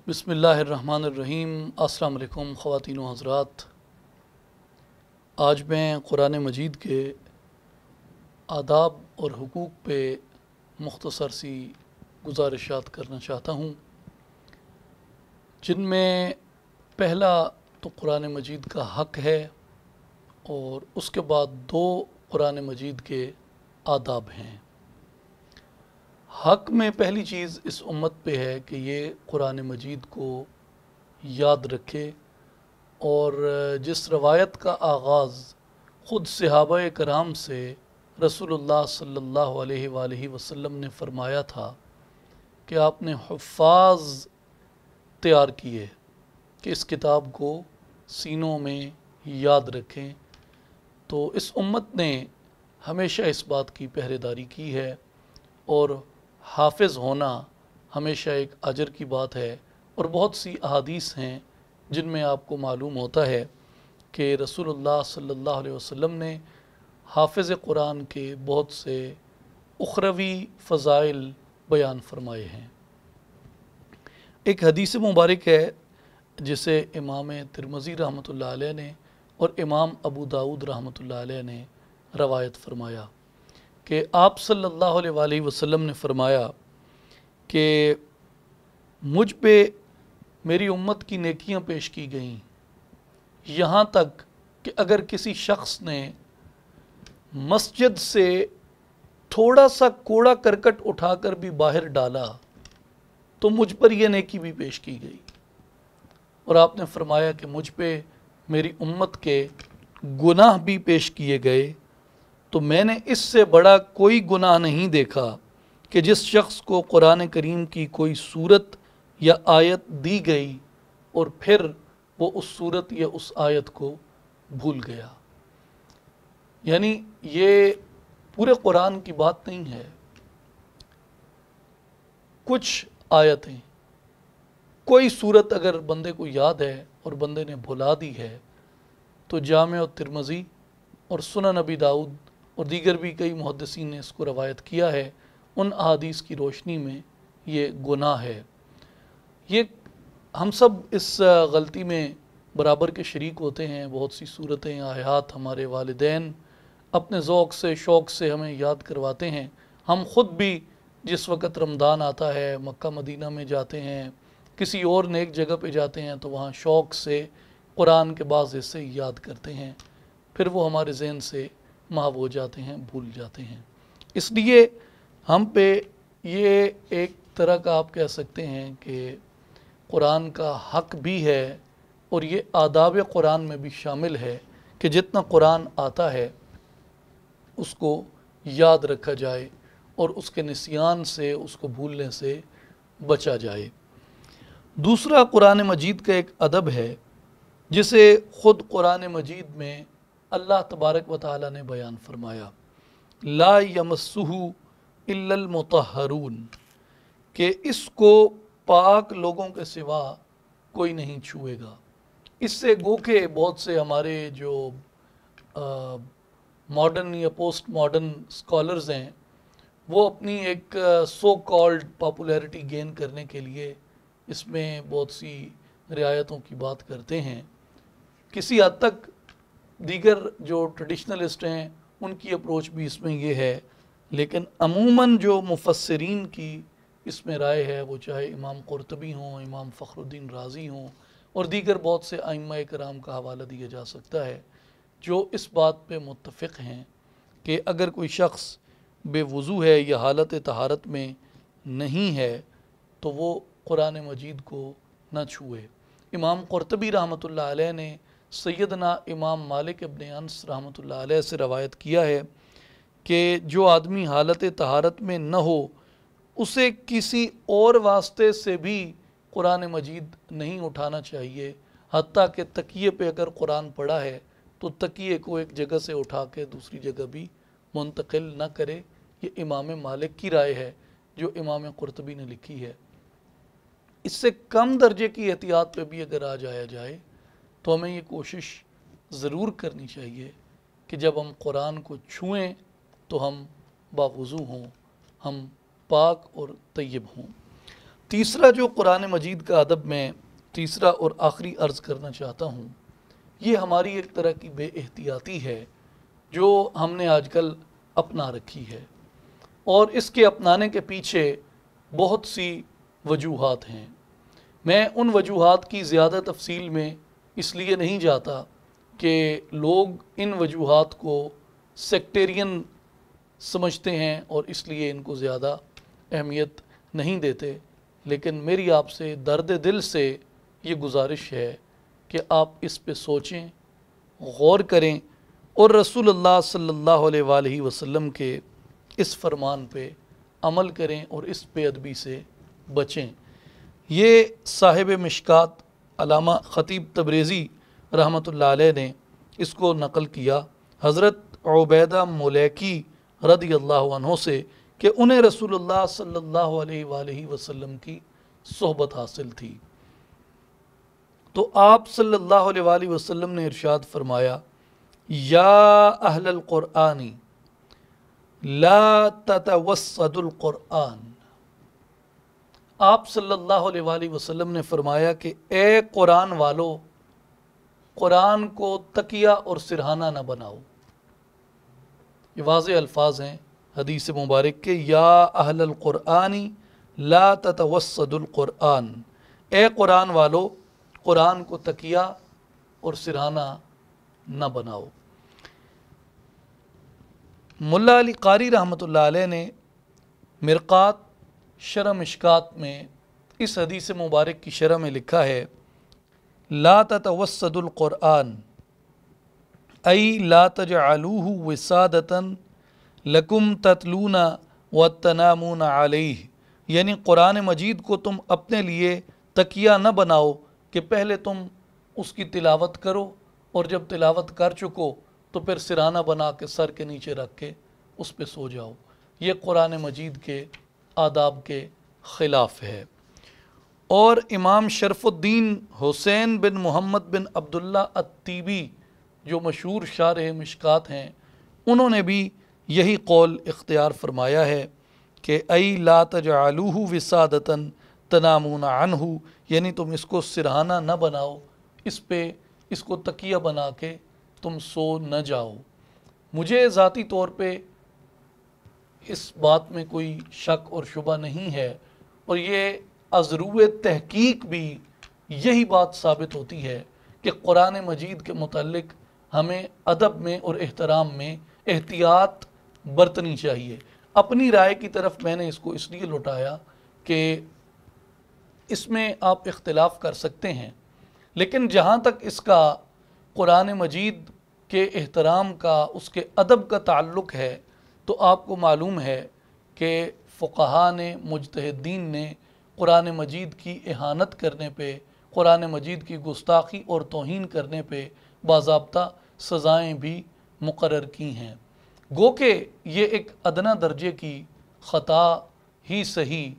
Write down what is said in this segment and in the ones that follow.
بسم اللہ الرحمن الرحیم۔ السلام علیکم خواتین و حضرات۔ آج میں قرآن مجید کے آداب اور حقوق پہ مختصر سی گزارشات کرنا چاہتا ہوں، جن میں پہلا تو قرآن مجید کا حق ہے اور اس کے بعد دو قرآن مجید کے آداب ہیں۔ حق میں پہلی چیز اس امت پہ ہے کہ یہ قرآن مجید کو یاد رکھے، اور جس روایت کا آغاز خود صحابہ کرام سے رسول اللہ صلی اللہ علیہ وآلہ وسلم نے فرمایا تھا کہ آپ نے حفاظ تیار کیے کہ اس کتاب کو سینوں میں یاد رکھیں، تو اس امت نے ہمیشہ اس بات کی پہرے داری کی ہے، اور حافظ ہونا ہمیشہ ایک اجر کی بات ہے۔ اور بہت سی احادیث ہیں جن میں آپ کو معلوم ہوتا ہے کہ رسول اللہ صلی اللہ علیہ وسلم نے حافظ قرآن کے بہت سے اخروی فضائل بیان فرمائے ہیں۔ ایک حدیث مبارک ہے جسے امام ترمذی رحمۃ اللہ علیہ نے اور امام ابو داؤد رحمۃ اللہ علیہ نے روایت فرمایا کہ آپ صلی اللہ علیہ وآلہ وسلم نے فرمایا کہ مجھ پہ میری امت کی نیکیاں پیش کی گئیں، یہاں تک کہ اگر کسی شخص نے مسجد سے تھوڑا سا کوڑا کرکٹ اٹھا کر بھی باہر ڈالا تو مجھ پر یہ نیکی بھی پیش کی گئی۔ اور آپ نے فرمایا کہ مجھ پہ میری امت کے گناہ بھی پیش کیے گئے، تو میں نے اس سے بڑا کوئی گناہ نہیں دیکھا کہ جس شخص کو قرآن کریم کی کوئی سورت یا آیت دی گئی اور پھر وہ اس سورت یا اس آیت کو بھول گیا۔ یعنی یہ پورے قرآن کی بات نہیں ہے، کچھ آیتیں، کوئی سورت اگر بندے کو یاد ہے اور بندے نے بھلا دی ہے تو جامع ترمذی اور سنن نبی داؤد اور دیگر بھی کئی محدثین نے اس کو روایت کیا ہے، ان احادیث کی روشنی میں یہ گناہ ہے۔ یہ ہم سب اس غلطی میں برابر کے شریک ہوتے ہیں۔ بہت سی صورتیں، آیات ہمارے والدین اپنے ذوق سے، شوق سے ہمیں یاد کرواتے ہیں۔ ہم خود بھی جس وقت رمضان آتا ہے مکہ مدینہ میں جاتے ہیں، کسی اور نیک جگہ پہ جاتے ہیں تو وہاں شوق سے قرآن کے بعض حصے یاد کرتے ہیں، پھر وہ ہمارے ذہن سے محو ہو جاتے ہیں، بھول جاتے ہیں۔ اس لیے ہم پہ یہ ایک طرح کا آپ کہہ سکتے ہیں کہ قرآن کا حق بھی ہے، اور یہ آداب قرآن میں بھی شامل ہے کہ جتنا قرآن آتا ہے اس کو یاد رکھا جائے اور اس کے نسیان سے، اس کو بھولنے سے بچا جائے۔ دوسرا قرآن مجید کا ایک ادب ہے جسے خود قرآن مجید میں اللہ تبارک و تعالی نے بیان فرمایا، لا یمسہ الا المطہرون، کہ اس کو پاک لوگوں کے سوا کوئی نہیں چھوئے گا۔ اس سے گو کہ بہت سے ہمارے جو ماڈرن یا پوسٹ ماڈرن اسکالرز ہیں، وہ اپنی ایک سو کالڈ پاپولیرٹی گین کرنے کے لیے اس میں بہت سی رعایتوں کی بات کرتے ہیں۔ کسی حد تک دیگر جو ٹریڈیشنلسٹ ہیں ان کی اپروچ بھی اس میں یہ ہے، لیکن عموماً جو مفسرین کی اس میں رائے ہے، وہ چاہے امام قرطبی ہوں، امام فخر الدین رازی ہوں، اور دیگر بہت سے ائمہ کرام کا حوالہ دیا جا سکتا ہے، جو اس بات پہ متفق ہیں کہ اگر کوئی شخص بے وضو ہے یا حالت طہارت میں نہیں ہے تو وہ قرآن مجید کو نہ چھوئے۔ امام قرطبی رحمۃ اللہ علیہ نے سیدنا امام مالک ابن انس رحمۃ اللہ علیہ سے روایت کیا ہے کہ جو آدمی حالت طہارت میں نہ ہو اسے کسی اور واسطے سے بھی قرآن مجید نہیں اٹھانا چاہیے، حتیٰ کہ تکیے پہ اگر قرآن پڑھا ہے تو تکیے کو ایک جگہ سے اٹھا کے دوسری جگہ بھی منتقل نہ کرے۔ یہ امام مالک کی رائے ہے جو امام قرطبی نے لکھی ہے۔ اس سے کم درجے کی احتیاط پہ بھی اگر آ جایا جائے تو ہمیں یہ کوشش ضرور کرنی چاہیے کہ جب ہم قرآن کو چھوئیں تو ہم باوضو ہوں، ہم پاک اور طیب ہوں۔ تیسرا جو قرآن مجید کا ادب میں تیسرا اور آخری عرض کرنا چاہتا ہوں، یہ ہماری ایک طرح کی بے احتیاطی ہے جو ہم نے آج کل اپنا رکھی ہے، اور اس کے اپنانے کے پیچھے بہت سی وجوہات ہیں۔ میں ان وجوہات کی زیادہ تفصیل میں اس لیے نہیں جاتا کہ لوگ ان وجوہات کو سیکٹیرین سمجھتے ہیں اور اس لیے ان کو زیادہ اہمیت نہیں دیتے، لیکن میری آپ سے درد دل سے یہ گزارش ہے کہ آپ اس پہ سوچیں، غور کریں اور رسول اللہ صلی اللہ علیہ وآلہ وسلم کے اس فرمان پہ عمل کریں اور اس بے ادبی سے بچیں۔ یہ صاحب مشکات علامہ خطیب تبریزی رحمۃ اللہ علیہ نے اس کو نقل کیا حضرت عبیدہ ملیکی رضی اللہ عنہ سے کہ انہیں رسول اللہ صلی اللہ علیہ وآلہ وسلم کی صحبت حاصل تھی، تو آپ صلی اللہ علیہ وآلہ وسلم نے ارشاد فرمایا، یا اہل القرآن لا تتوسد القرآن۔ آپ صلی اللہ علیہ وآلہ وسلم نے فرمایا کہ اے قرآن والو، قرآن کو تکیہ اور سرہانہ نہ بناؤ۔ یہ واضح الفاظ ہیں حدیث مبارک کے، یا اہل القرآن لا تتوسد القرآن، اے قرآن والو، قرآن کو تکیہ اور سرہانہ نہ بناؤ۔ ملا علی قاری رحمۃ اللہ علیہ نے مرقات شرح مشکات میں اس حدیث مبارک کی شرح میں لکھا ہے، لا تتوسد القرآن ای لا تجعلوہ وسادتا لکم تتلون وتنامون علیہ، یعنی قرآن مجید کو تم اپنے لیے تکیہ نہ بناؤ کہ پہلے تم اس کی تلاوت کرو اور جب تلاوت کر چکو تو پھر سرانہ بنا کے سر کے نیچے رکھ کے اس پہ سو جاؤ۔ یہ قرآن مجید کے آداب کے خلاف ہے۔ اور امام شرف الدین حسین بن محمد بن عبداللہ الطیبی جو مشہور شارح مشکات ہیں، انہوں نے بھی یہی قول اختیار فرمایا ہے کہ ای لا تجعلوہ وسادتا تنامون عنہ، یعنی تم اس کو سرہانہ نہ بناؤ، اس کو تکیہ بنا کے تم سو نہ جاؤ۔ مجھے ذاتی طور پہ اس بات میں کوئی شک اور شبہ نہیں ہے، اور یہ از روئے تحقیق بھی یہی بات ثابت ہوتی ہے کہ قرآن مجید کے متعلق ہمیں ادب میں اور احترام میں احتیاط برتنی چاہیے۔ اپنی رائے کی طرف میں نے اس کو اس لیے لوٹایا کہ اس میں آپ اختلاف کر سکتے ہیں، لیکن جہاں تک اس کا قرآن مجید کے احترام کا، اس کے ادب کا تعلق ہے، تو آپ کو معلوم ہے کہ فقہا نے، مجتہدین نے قرآن مجید کی اہانت کرنے پہ، قرآن مجید کی گستاخی اور توہین کرنے پہ باضابطہ سزائیں بھی مقرر کی ہیں۔ گو کہ یہ ایک ادنیٰ درجے کی خطا ہی صحیح،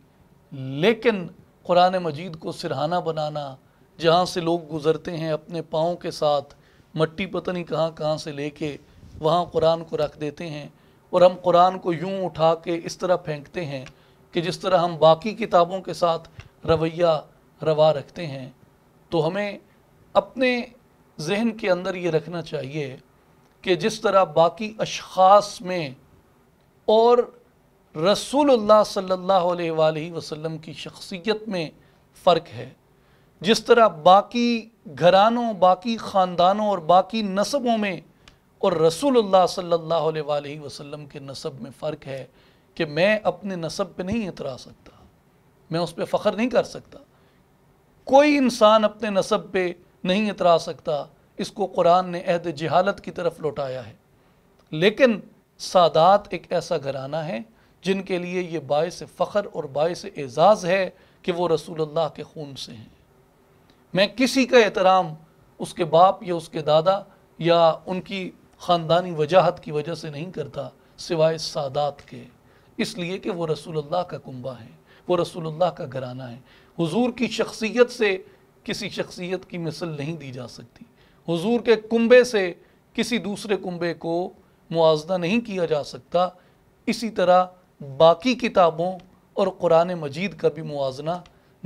لیکن قرآن مجید کو سرہانہ بنانا، جہاں سے لوگ گزرتے ہیں اپنے پاؤں کے ساتھ مٹی پتہ نہیں کہاں کہاں سے لے کے وہاں قرآن کو رکھ دیتے ہیں، اور ہم قرآن کو یوں اٹھا کے اس طرح پھینکتے ہیں کہ جس طرح ہم باقی کتابوں کے ساتھ رویہ روا رکھتے ہیں، تو ہمیں اپنے ذہن کے اندر یہ رکھنا چاہیے کہ جس طرح باقی اشخاص میں اور رسول اللہ صلی اللہ علیہ وآلہ وسلم کی شخصیت میں فرق ہے، جس طرح باقی گھرانوں، باقی خاندانوں اور باقی نسبوں میں اور رسول اللہ صلی اللہ علیہ وآلہ وسلم کے نسب میں فرق ہے، کہ میں اپنے نسب پہ نہیں اترا سکتا، میں اس پہ فخر نہیں کر سکتا۔ کوئی انسان اپنے نسب پہ نہیں اترا سکتا، اس کو قرآن نے عہد جہالت کی طرف لوٹایا ہے۔ لیکن سادات ایک ایسا گھرانہ ہے جن کے لیے یہ باعث فخر اور باعث اعزاز ہے کہ وہ رسول اللہ کے خون سے ہیں۔ میں کسی کا احترام اس کے باپ یا اس کے دادا یا ان کی خاندانی وجاہت کی وجہ سے نہیں کرتا، سوائے سادات کے، اس لیے کہ وہ رسول اللہ کا کنبہ ہے، وہ رسول اللہ کا گھرانہ ہے۔ حضور کی شخصیت سے کسی شخصیت کی مثل نہیں دی جا سکتی، حضور کے کنبے سے کسی دوسرے کنبے کو موازنہ نہیں کیا جا سکتا، اسی طرح باقی کتابوں اور قرآن مجید کا بھی موازنہ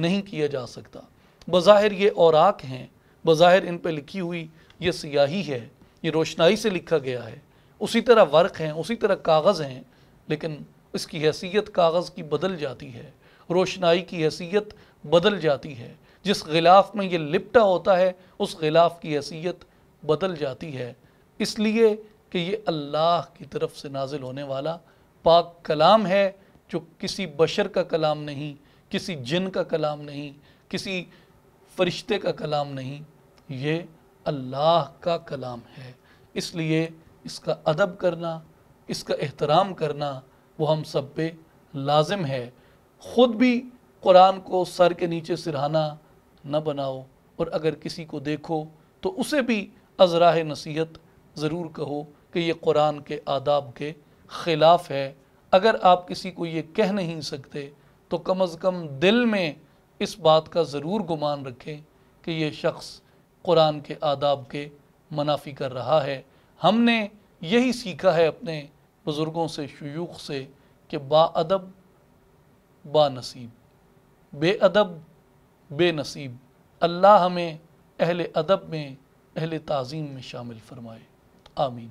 نہیں کیا جا سکتا۔ بظاہر یہ اوراق ہیں، بظاہر ان پہ لکھی ہوئی یہ سیاہی ہے، یہ روشنائی سے لکھا گیا ہے، اسی طرح ورق ہیں، اسی طرح کاغذ ہیں، لیکن اس کی حیثیت کاغذ کی بدل جاتی ہے، روشنائی کی حیثیت بدل جاتی ہے، جس غلاف میں یہ لپٹا ہوتا ہے اس غلاف کی حیثیت بدل جاتی ہے، اس لیے کہ یہ اللہ کی طرف سے نازل ہونے والا پاک کلام ہے، جو کسی بشر کا کلام نہیں، کسی جن کا کلام نہیں، کسی فرشتے کا کلام نہیں، یہ اللہ کا کلام ہے۔ اس لیے اس کا ادب کرنا، اس کا احترام کرنا وہ ہم سب پہ لازم ہے۔ خود بھی قرآن کو سر کے نیچے سرہانا نہ بناؤ، اور اگر کسی کو دیکھو تو اسے بھی از راہ نصیحت ضرور کہو کہ یہ قرآن کے آداب کے خلاف ہے۔ اگر آپ کسی کو یہ کہہ نہیں سکتے تو کم از کم دل میں اس بات کا ضرور گمان رکھیں کہ یہ شخص قرآن کے آداب کے منافی کر رہا ہے۔ ہم نے یہی سیکھا ہے اپنے بزرگوں سے، شیوخ سے، کہ با ادب با نصیب، بے ادب بے نصیب۔ اللہ ہمیں اہل ادب میں، اہل تعظیم میں شامل فرمائے، آمین۔